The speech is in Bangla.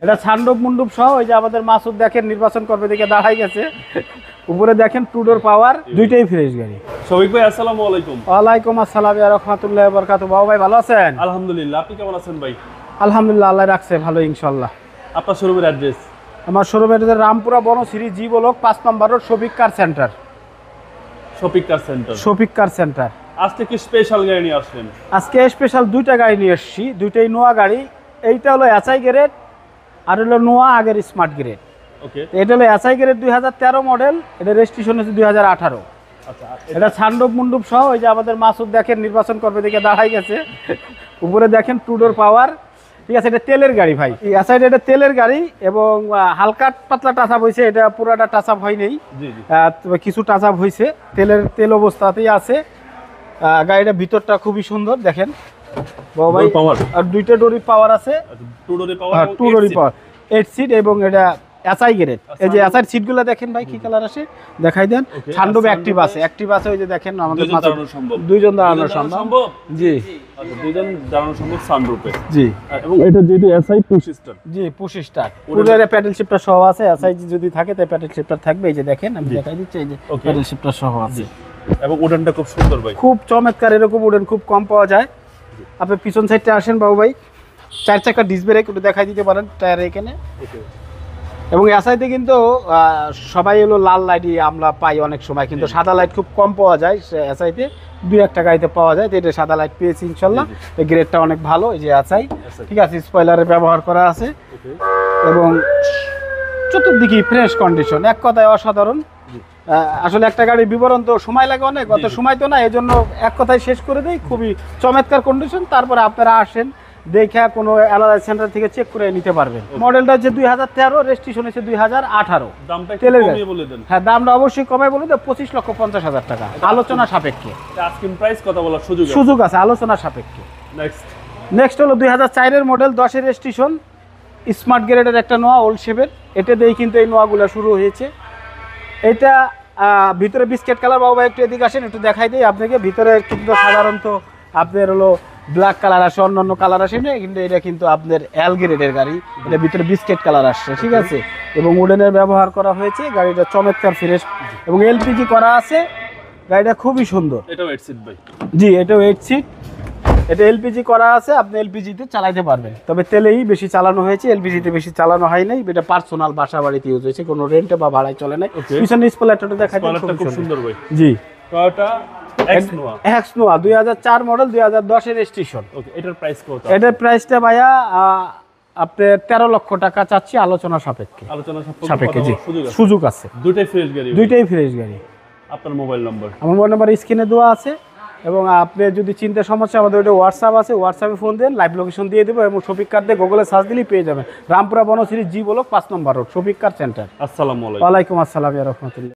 এটা ছান্ডব মন্ডপ সহ ওই যে আমাদের মাসুদ দেখেন নির্বাচন করবে দিকে দাঁড়াই গেছে। উপরে দেখেন টুডোর পাওয়ার, দুইটাই ফ্রেশ গাড়ি। শফিক ভাই আসসালামু আলাইকুম। ওয়ালাইকুম আসসালাম ওয়া রাহমাতুল্লাহি ওয়া বারাকাতুহু। বাবু ভাই ভালো আছেন? আলহামদুলিল্লাহ, আপনি কেমন আছেন ভাই? আলহামদুলিল্লাহ, আল্লাহ রাখছে ভালো ইনশাআল্লাহ। আপনার শোরুমের অ্যাড্রেস? আমার শোরুমের রামপুরা বনশ্রী জি ব্লক 5 নম্বর road, Shafiq car centre. Shafiq car centre. Shafiq car centre. আজকে কি স্পেশাল গাড়ি নিয়ে আসলেন? আজকে স্পেশাল দুইটা গাড়ি নিয়ে এসেছি, দুইটাই নোয়া গাড়ি। এইটা হলো এসআই গ্রেড আর হলো নোয়া আগের স্মার্ট গ্রেড। ওকে, এটা হলো এসআই গ্রেড 2013 মডেল, এটা রেজিস্ট্রেশন হচ্ছে 2018। আচ্ছা, এটা ছান্ডব মন্ডপ সহ ওই যে আমাদের মাসুদ দেখেন নির্বাচন করবে দিকে দাঁড়াই গেছে। উপরে দেখেন টুডোর পাওয়ার, ঠিক আছে। এটা তেলের গাড়ি ভাই, এসআই এটা তেলের গাড়ি এবং হালকা পাতলা টাচ আপ হয়েছে, এটা পুরাটা টাচ আপ হয় নাই, জি জি, তবে কিছু টাচ আপ হয়েছে, তেল অবস্থাতেই আছে। গাড়িটা ভিতরটা খুবই সুন্দর দেখেন ভাই। পাওয়ার আর দুইটা ডোরি পাওয়ার আছে, টু ডোরে পাওয়ার, টু ডোরি পাওয়ার, 8 সিট এবং এটা এসআই গ্রেড। এই যে এসআই সিটগুলো দেখেন ভাই কি কালার আছে, দেখাই দেন। ছান্ডব অ্যাক্টিভ আছে, ওই যে দেখেন আমাদের দুইজন দাঁড়ানো সম্ভব। জি আচ্ছা, দুইজন দাঁড়ানো সম্ভব সানরুফে। জি, এবং এটা যেহেতু এসআই পুশ স্টার্ট। জি পুশ স্টার্ট, পুরো প্যাডেল শিফটার সহ আছে। এসআই যদি থাকে তাই প্যাডেল শিফটার থাকবে। এই যে দেখেন আমি দেখাই দিচ্ছি, এই যে প্যাডেল শিফটার সহ আছে। এবং উডানটা খুব সুন্দর ভাই, খুব চমৎকার। এরকম উডেন খুব কম পাওয়া যায়। আপনি পিছন সাইডে আসেন বাবু ভাই, 4 চাকা ডিস্ক ব্রেক একটু দেখাই দিতে পারেন টায়ার এখানে। এবং এসআইতে কিন্তু সবাই হলো লাল লাইটই আমরা পাই অনেক সময়, কিন্তু সাদা লাইট খুব কম পাওয়া যায় এসআইতে, 2-1 গাড়িতে পাওয়া যায়। তো এটা সাদা লাইট পেয়েছি ইনশাল্লাহ। এই গ্রেডটা অনেক ভালো। এই যে এসআই, ঠিক আছে, স্পয়লারের ব্যবহার করা আছে এবং চতুর্দিকে ফ্রেশ কন্ডিশন, এক কথায় অসাধারণ। আসলে একটা গাড়ির বিবরণ তো সময় লাগে অনেক, অত সময় তো না, এই জন্য এক কথায় শেষ করে দেই। খুবই চমৎকার কন্ডিশন। তারপরে আপনারা আসেন, দেখে কোনো আলাদা সেন্টার থেকে চেক করে নিতে পারবেন। মডেলটা হচ্ছে 2013, রেজিস্ট্রেশন হচ্ছে 2018। দামটা একটু তেলের কমিয়ে বলে দেন। হ্যাঁ, দামটা অবশ্যই কমে বলে দেন, 25,50,000 টাকা, আলোচনা সাপেক্ষে। আজকিং প্রাইস কথা বলার সুযোগ আছে, আলোচনা সাপেক্ষে। নেক্সট হলো 2004 মডেল, 10 রেজিস্ট্রেশন, স্মার্ট গ্রেডের একটা নোয়া, ওল্ড শেপের। এটা দিয়েই কিন্তু এই নোয়াগুলো শুরু হয়েছে। এটা ভিতরে বিস্কেট কালার। বাবা একটু এদিকে আসেন, একটু দেখাই দিই আপনাকে। ভিতরে কিন্তু সাধারণত আপনার হলো ব্ল্যাক কালার আসে, অন্যান্য কালার আসে না, কিন্তু এটা কিন্তু আপনার এল গ্রেডের গাড়ি। এটা ভিতরে বিস্কেট কালার আসছে, ঠিক আছে। এবং উডেনের ব্যবহার করা হয়েছে। গাড়িটা চমৎকার ফ্রেশ এবং এলপিজি করা আছে। গাড়িটা খুবই সুন্দর। এটাও 8 সিট ভাই। জি, এটাও 8 সিট। এটা এলপিজি করা আছে, আপনি এলপিজিতে চালাতে পারবেন। তবে তেলেই বেশি চালানো হয়েছে, এলপিজিতে বেশি চালানো হয় নাই। এটা পার্সোনাল বাসা বাড়িতে ইউজ হয়েছে, কোনো রেন্টে বা ভাড়ায় চলে নাই। পিছনে স্পয়লারটা দেখাই দেন, খুব সুন্দর ভাই। জি, টয়োটা এক্স নোয়া 2004 মডেল, 2010 এর রেজিস্ট্রেশন। ওকে, এটার প্রাইস কত? এটার প্রাইসটা ভাইয়া আপনার 13 লক্ষ টাকা চাচ্ছি, আলোচনা সাপেক্ষে। সাপেক্ষে, জি, সুযোগ আছে। দুইটাই ফ্রেশ গাড়ি। আপনার মোবাইল নম্বর? আমার মোবাইল নাম্বার স্ক্রিনে দেওয়া আছে। এবং আপনি যদি চিন্তা সমস্যা, আমাদের ওইটা হোয়াটসঅ্যাপ আছে, হোয়াটসঅ্যাপে ফোন দেন, লাইভ লোকেশন দিয়ে দেবো। এবং শফিক কার দিয়ে গুগলে সার্চ দিলেই পেয়ে যাবেন। রামপুরা বনশ্রী জি ব্লক 5 নম্বর রোড, শফিক কার সেন্টার। আসসালামু আলাইকুম। ওয়ালাইকুম আসসালাম ওয়া রাহমাতুল্লাহ।